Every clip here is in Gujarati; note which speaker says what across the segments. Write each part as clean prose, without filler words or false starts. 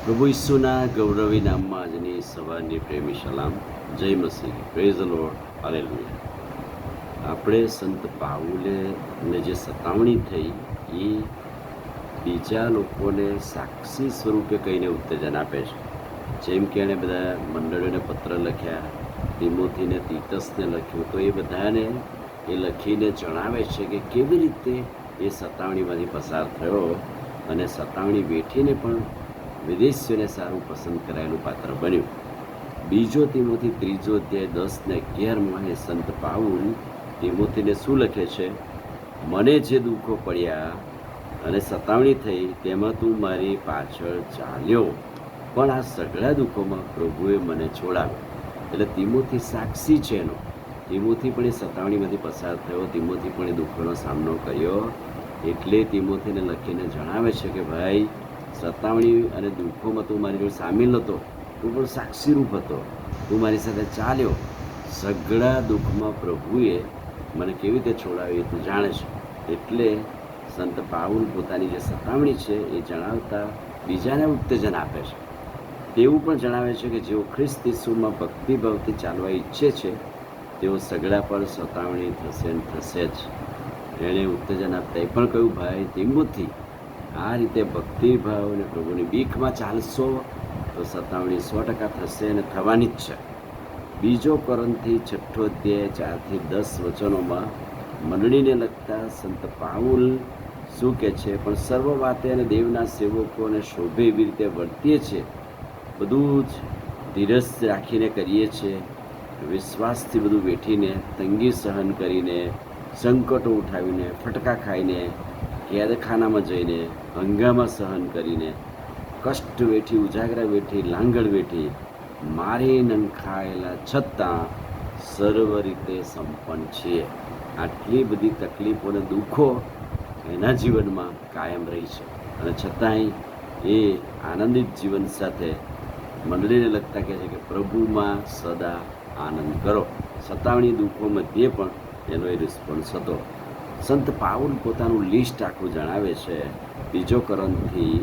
Speaker 1: પ્રભુ ઈસુના ગૌરવી નામમાં આજની સવારની પ્રેમી સલામ. જય મસીહ. Praise the Lord. હાલેલુયા. આપણે સંત પાઉલે ને જે સતાવણી થઈ એ બીજા લોકોને સાક્ષી સ્વરૂપે કહીને ઉત્તેજન આપે છે. જેમ કે એણે બધા મંડળીઓને પત્ર લખ્યા, તિમોથીને તીતસને લખ્યું, તો એ બધાને એ લખીને જણાવે છે કે કેવી રીતે એ સતાવણીમાંથી પસાર થયો અને સતાવણી વેઠીને પણ વિદેશીઓને સારું પસંદ કરાયેલું પાત્ર બન્યું. બીજો તિમોથી 3 અધ્યાય 10 ને 11માં એ સંત પાઉલ તિમોથીને શું લખે છે? મને જે દુઃખો પડ્યા અને સતાવણી થઈ તેમાં તું મારી પાછળ ચાલ્યો, પણ આ સઘળા દુઃખોમાં પ્રભુએ મને છોડાવ્યો. એટલે તિમોથી સાક્ષી છે એનો. તિમોથી પણ એ સતાવણીમાંથી પસાર થયો, તિમોથી પણ એ દુઃખોનો સામનો કર્યો. એટલે તિમોથીને લખીને જણાવે છે કે ભાઈ, સતાવણી અને દુઃખોમાં તું મારી જોડે સામેલ હતો, તું પણ સાક્ષીરૂપ હતો, તું મારી સાથે ચાલ્યો. સઘળા દુઃખમાં પ્રભુએ મને કેવી રીતે છોડાવી તું જાણે છે. એટલે સંત પાઉલ પોતાની જે સતાવણી છે એ જણાવતા બીજાને ઉત્તેજન આપે છે. તેવું પણ જણાવે છે કે જેઓ ખ્રિસ્ત ઈસુમાં ભક્તિભાવથી ચાલવા ઈચ્છે છે તેઓ સઘળા પર સતાવણી થશે ને થશે જ. એણે ઉત્તેજન આપતા એ પણ કહ્યું, ભાઈ તિમોથી, આ રીતે ભક્તિભાવ અને પ્રભુની બીકમાં ચાલશો તો સતાવણી 100% થશે અને થવાની જ છે. બીજો કોરિન્થી 6 અધ્યાય 4 થી 10 વચનોમાં મંડળીને લગતા સંત પાઉલ શું કહે છે? પણ સર્વ વાતે અને દેવના સેવકોને શોભે એવી રીતે વર્તીએ છીએ, બધું જ ધીરજ રાખીને કરીએ છીએ, વિશ્વાસથી બધું વેઠીને, તંગી સહન કરીને, સંકટો ઉઠાવીને, ફટકા ખાઈને, કેદખાનામાં જઈને, હંગામા સહન કરીને, કષ્ટ વેઠી, ઉજાગરા વેઠી, લાંગડ વેઠી, મારી નંખાયેલા છતાં સર્વ રીતે સંપન્ન છીએ. આટલી બધી તકલીફો અને દુઃખો એના જીવનમાં કાયમ રહી છે અને છતાંય એ આનંદિત જીવન સાથે મંડળીને લગતા કહે છે કે પ્રભુમાં સદા આનંદ કરો. સતાવણી દુઃખો મધ્યે પણ એનો એ રિસ્પોન્સ હતો. સંત પાઉલ પોતાનું લિસ્ટ આખું જણાવે છે. બીજો કોરિન્થી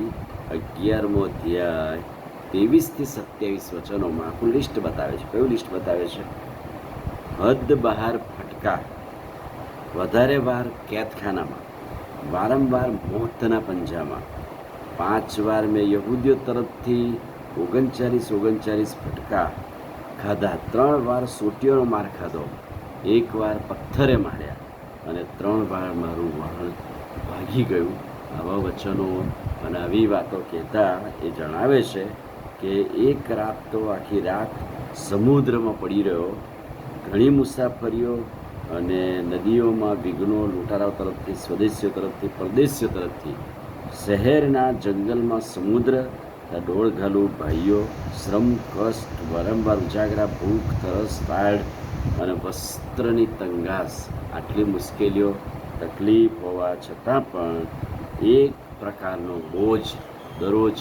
Speaker 1: 11મો અધ્યાય 23 થી 27 વચનોમાં આખું લિસ્ટ બતાવે છે. કયું લિસ્ટ બતાવે છે? હદ બહાર ફટકા, વધારે વાર કેદખાનામાં, વારંવાર મોતના પંજામાં, 5 વાર મેં યહૂદીઓ તરફથી 39 ફટકા ખાધા, 3 વાર સોટીઓનો માર ખાધો, 1 વાર પથ્થરે માર્યા અને 3 વાર મારું વાહન ભાગી ગયું. આવા વચનો અને આવી વાતો કહેતા એ જણાવે છે કે એક રાત તો આખી રાત સમુદ્રમાં પડી રહ્યો, ઘણી મુસાફરીઓ અને નદીઓમાં વિઘ્નો, લૂંટારાઓ તરફથી, સ્વદેશીઓ તરફથી, પરદેશીઓ તરફથી, શહેરના જંગલમાં સમુદ્ર, ડોળ ઘાલું ભાઈઓ, શ્રમ, કષ્ટ, વારંવાર ઉજાગરા, ભૂખ, તરસ, તાડ અને વસ્ત્રની તંગાસ. આટલી મુશ્કેલીઓ, તકલીફ હોવા છતાં પણ એક પ્રકારનો બોજ દરરોજ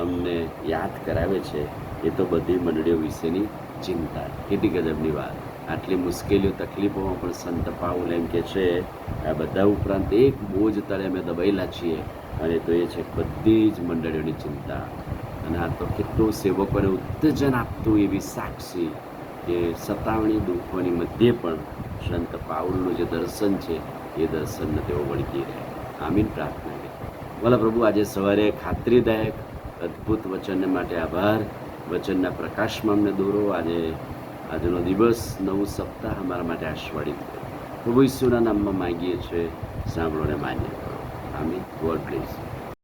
Speaker 1: અમને યાદ કરાવે છે. એ તો બધી મંડળીઓ વિશેની ચિંતા. કેટલી ગજબની વાત! આટલી મુશ્કેલીઓ, તકલીફોમાં પણ સંત પાઉલ એમ કે છે, આ બધા ઉપરાંત એક બોજ તળે અમે દબાયેલા છીએ અને તો એ છે બધી જ મંડળીઓની ચિંતા. અને આ તો કેટલું સેવકોને ઉત્તેજન આપતું એવી સાક્ષી કે સતાવણી દુઃખોની મધ્યે પણ સંત પાઉલનું જે દર્શન છે એ દર્શનને તેઓ વળગી રહે. આમીન. પ્રાર્થના કરી. ભલા પ્રભુ, આજે સવારે ખાતરીદાયક અદ્ભુત વચનને માટે આભાર. વચનના પ્રકાશમાં અમને દોરો. આજનો દિવસ, નવું સપ્તાહ અમારા માટે આશીર્વાદિત કરો. પ્રભુ ઈસુના નામમાં માંગીએ છીએ, સાંભળો ને માન્ય કરો. આમીન. God bless.